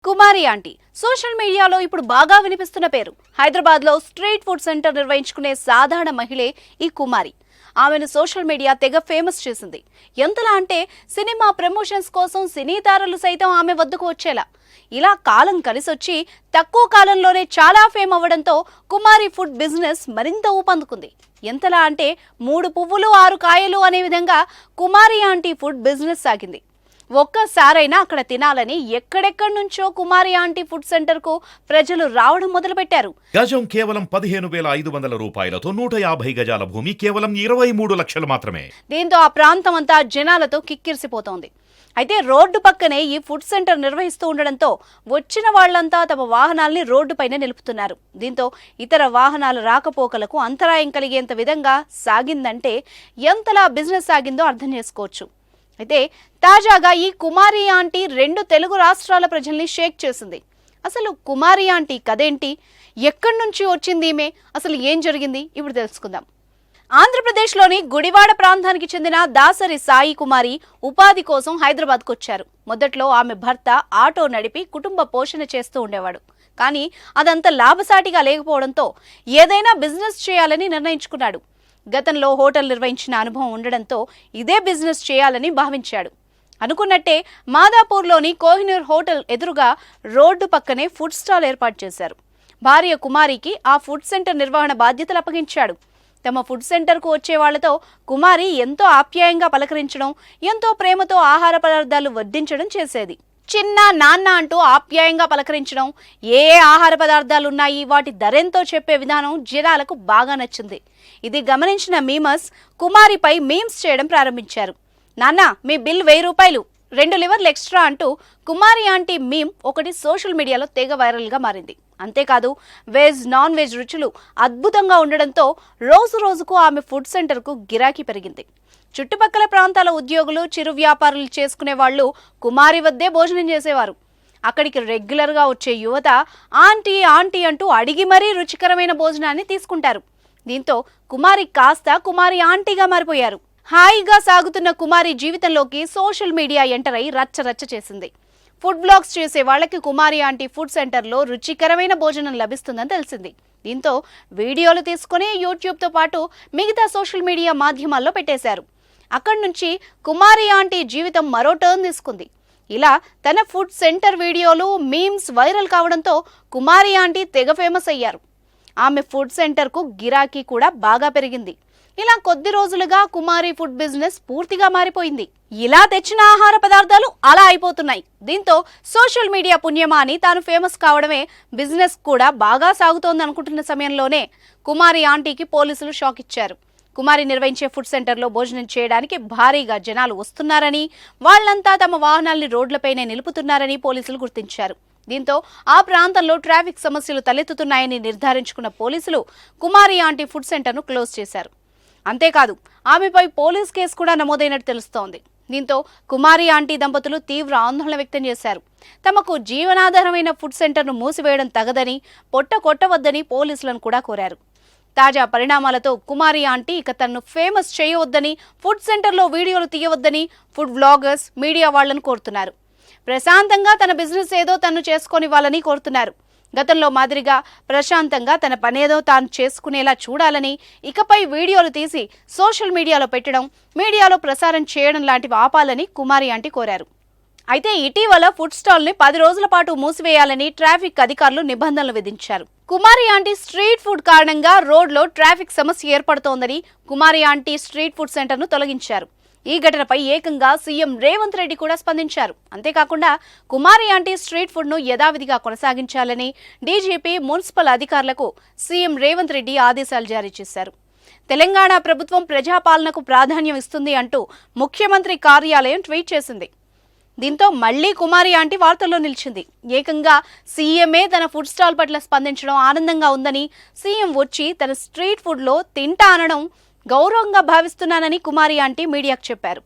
కుమారి aunty social మీడియాలో ఇప్పుడు బాగా వినిపిస్తున్న పేరు. హైదరాబాద్ లో స్ట్రీట్ ఫుడ్ సెంటర్ నిర్వహించుకునే సాధారణ మహిళే ఈ కుమారి. ఆమెను సోషల్ మీడియా తెగ ఫేమస్ చేసింది. ఎంతలా అంటే సినిమా ప్రమోషన్స్ కోసం సినీ తారలు సైతం ఆమె వద్దకు వచ్చేలా. ఇలా కాలం కలిసొచ్చి తక్కువ కాలంలోనే చాలా ఫేమ్ అవ్వడంతో కుమారి ఫుడ్ బిజినెస్ మరింత ఊపందుకుంది. ఎంతలా అంటే 3 పువ్వులు 6 కాయలు అనే విధంగా కుమారి ఆంటీ ఫుడ్ బిజినెస్ సాగింది. ఒక్కసారైనా అక్కడ తినాలని ఎక్కడెక్కడి నుంచో కుమారి ఆంటీ ఫుడ్ సెంటర్ కు ప్రజలు రావడం మొదలుపెట్టారు. గజం కేవలం 15,500 రూపాయలతో 150 గజాల భూమి కేవలం 23 లక్షలు మాత్రమే. దీంతో ఆ ప్రాంతం అంతా జనాలతో కిక్కిరిసిపోతోంది. అయితే రోడ్డు పక్కనే ఈ ఫుడ్ సెంటర్ నిర్వహిస్తూ ఉండడంతో వచ్చిన వాళ్లంతా తమ వాహనాల్ని రోడ్డుపైన నిలుపుతున్నారు. దీంతో ఇతర వాహనాల రాకపోకలకు అంతరాయం కలిగేంత విధంగా సాగిందంటే ఎంతలా బిజినెస్ సాగిందో అర్థం చేసుకోవచ్చు. అయితే తాజాగా ఈ కుమారి ఆంటీ 2 తెలుగు రాష్ట్రాల ప్రజల్ని షేక్ చేసింది. అసలు కుమారి ఆంటీ కదేంటి, ఎక్కడి నుంచి వచ్చింది ఈమె, అసలు ఏం జరిగింది ఇప్పుడు తెలుసుకుందాం. ఆంధ్రప్రదేశ్లోని గుడివాడ ప్రాంతానికి చెందిన దాసరి సాయి కుమారి ఉపాధి కోసం హైదరాబాద్కు వచ్చారు. మొదట్లో ఆమె భర్త ఆటో నడిపి కుటుంబ పోషణ చేస్తూ ఉండేవాడు. కానీ అదంతా లాభసాటిగా లేకపోవడంతో ఏదైనా బిజినెస్ చేయాలని నిర్ణయించుకున్నాడు. గతంలో హోటల్ నిర్వహించిన అనుభవం ఉండడంతో ఇదే బిజినెస్ చేయాలని భావించాడు. అనుకున్నట్టే మాదాపూర్లోని కోహినూర్ హోటల్ ఎదురుగా రోడ్డు పక్కనే ఫుడ్ స్టాల్ ఏర్పాటు చేశారు. భార్య కుమారికి ఆ ఫుడ్ సెంటర్ నిర్వహణ బాధ్యతలు అప్పగించాడు. తమ ఫుడ్ సెంటర్కు వచ్చే వాళ్లతో కుమారి ఎంతో ఆప్యాయంగా పలకరించడం, ఎంతో ప్రేమతో ఆహార పదార్థాలు వడ్డించడం చేసేది. చిన్న నాన్న అంటూ ఆప్యాయంగా పలకరించడం, ఏ ఆహార పదార్థాలున్నాయి, వాటి ధరెంతో చెప్పే విధానం జనాలకు బాగా నచ్చింది. ఇది గమనించిన మీమర్స్ కుమారిపై మీమ్స్ చేయడం ప్రారంభించారు. నాన్న, మీ బిల్ 1000 రూపాయలు, 2 లివర్లు ఎక్స్ట్రా అంటూ కుమారి ఆంటీ మీమ్ ఒకటి సోషల్ మీడియాలో తెగ వైరల్గా మారింది. అంతేకాదు వెజ్ నాన్ వెజ్ రుచులు అద్భుతంగా ఉండడంతో రోజు రోజుకు ఆమె ఫుడ్ సెంటర్కు గిరాకీ పెరిగింది. చుట్టుపక్కల ప్రాంతాల ఉద్యోగులు, చిరు వ్యాపారులు చేసుకునే వాళ్ళు కుమారి వద్దే భోజనం చేసేవారు. అక్కడికి రెగ్యులర్గా వచ్చే యువత ఆంటీ ఆంటీ అంటూ అడిగి మరీ రుచికరమైన భోజనాన్ని తీసుకుంటారు. దీంతో కుమారి కాస్త కుమారి ఆంటీగా మారిపోయారు. హాయిగా సాగుతున్న కుమారి జీవితంలోకి సోషల్ మీడియా ఎంటర్ అయి రచ్చరచ్చ చేసింది. ఫుడ్ బ్లాగ్స్ చేసే వాళ్ళకి కుమారి ఆంటీ ఫుడ్ సెంటర్లో రుచికరమైన భోజనం లభిస్తుందని తెలిసింది. దీంతో వీడియోలు తీసుకుని యూట్యూబ్తో పాటు మిగతా సోషల్ మీడియా మాధ్యమాల్లో పెట్టేశారు. అక్కడి నుంచి కుమారి ఆంటీ జీవితం మరో టర్న్ తీసుకుంది. ఇలా తన ఫుడ్ సెంటర్ వీడియోలు, మీమ్స్ వైరల్ కావడంతో కుమారి ఆంటీ తెగ ఫేమస్ అయ్యారు. ఆమె ఫుడ్ సెంటర్కు గిరాకీ కూడా బాగా పెరిగింది. ఇలా కొద్ది రోజులుగా కుమారి ఫుడ్ బిజినెస్ పూర్తిగా మారిపోయింది. ఇలా తెచ్చిన ఆహార పదార్థాలు అలా అయిపోతున్నాయి. దీంతో సోషల్ మీడియా పుణ్యమా అని తాను ఫేమస్ కావడమే బిజినెస్ కూడా బాగా సాగుతోంది అనుకుంటున్న సమయంలోనే కుమారి ఆంటీకి పోలీసులు షాక్ ఇచ్చారు. కుమారి నిర్వహించే ఫుడ్ సెంటర్లో భోజనం చేయడానికి భారీగా జనాలు వస్తున్నారని, వాళ్లంతా తమ వాహనాల్ని రోడ్లపైనే నిలుపుతున్నారని పోలీసులు గుర్తించారు. దీంతో ఆ ప్రాంతంలో ట్రాఫిక్ సమస్యలు తలెత్తుతున్నాయని నిర్ధారించుకున్న పోలీసులు కుమారి ఆంటీ ఫుడ్ సెంటర్ను క్లోజ్ చేశారు. అంతేకాదు ఆమెపై పోలీస్ కేసు కూడా నమోదైనట్టు తెలుస్తోంది. దీంతో కుమారి ఆంటీ దంపతులు తీవ్ర ఆందోళన వ్యక్తం చేశారు. తమకు జీవనాధారమైన ఫుడ్ సెంటర్ను మూసివేయడం తగదని, పొట్ట కొట్టవద్దని పోలీసులను కూడా కోరారు. తాజా పరిణామాలతో కుమారి ఆంటీ ఇక తనను ఫేమస్ చేయవద్దని, ఫుడ్ సెంటర్లో వీడియోలు తీయవద్దని ఫుడ్ వ్లాగర్స్, మీడియా వాళ్లను కోరుతున్నారు. ప్రశాంతంగా తన బిజినెస్ ఏదో తను చేసుకొనివ్వాలని కోరుతున్నారు. గతంలో మాదిరిగా ప్రశాంతంగా తన పనేదో తాను చేసుకునేలా చూడాలని, ఇకపై వీడియోలు తీసి సోషల్ మీడియాలో పెట్టడం, మీడియాలో ప్రసారం చేయడం లాంటివి ఆపాలని కుమారి ఆంటీ కోరారు. అయితే ఇటీవల ఫుడ్ స్టాల్ని 10 రోజుల పాటు మూసివేయాలని ట్రాఫిక్ అధికారులు నిబంధనలు విధించారు. కుమారి ఆంటీ స్ట్రీట్ ఫుడ్ కారణంగా రోడ్లో ట్రాఫిక్ సమస్య ఏర్పడుతోందని కుమారి ఆంటీ స్ట్రీట్ ఫుడ్ సెంటర్ను తొలగించారు. ఈ ఘటనపై ఏకంగా సీఎం రేవంత్ రెడ్డి కూడా స్పందించారు. అంతేకాకుండా కుమారి ఆంటీ స్ట్రీట్ ఫుడ్ను యథావిధిగా కొనసాగించాలని డీజీపీ, మున్సిపల్ అధికారులకు సీఎం రేవంత్ రెడ్డి ఆదేశాలు జారీ చేశారు. తెలంగాణ ప్రభుత్వం ప్రజాపాలనకు ప్రాధాన్యం ఇస్తుంది అంటూ ముఖ్యమంత్రి కార్యాలయం ట్వీట్ చేసింది. దీంతో మళ్లీ కుమారి ఆంటీ వార్తల్లో నిలిచింది. ఏకంగా సీఎంఏ తన ఫుడ్ స్టాల్ పట్ల స్పందించడం ఆనందంగా ఉందని, సీఎం వచ్చి తన స్ట్రీట్ ఫుడ్లో తింటా అనడం గౌరవంగా భావిస్తున్నానని కుమారి ఆంటీ మీడియాకు చెప్పారు.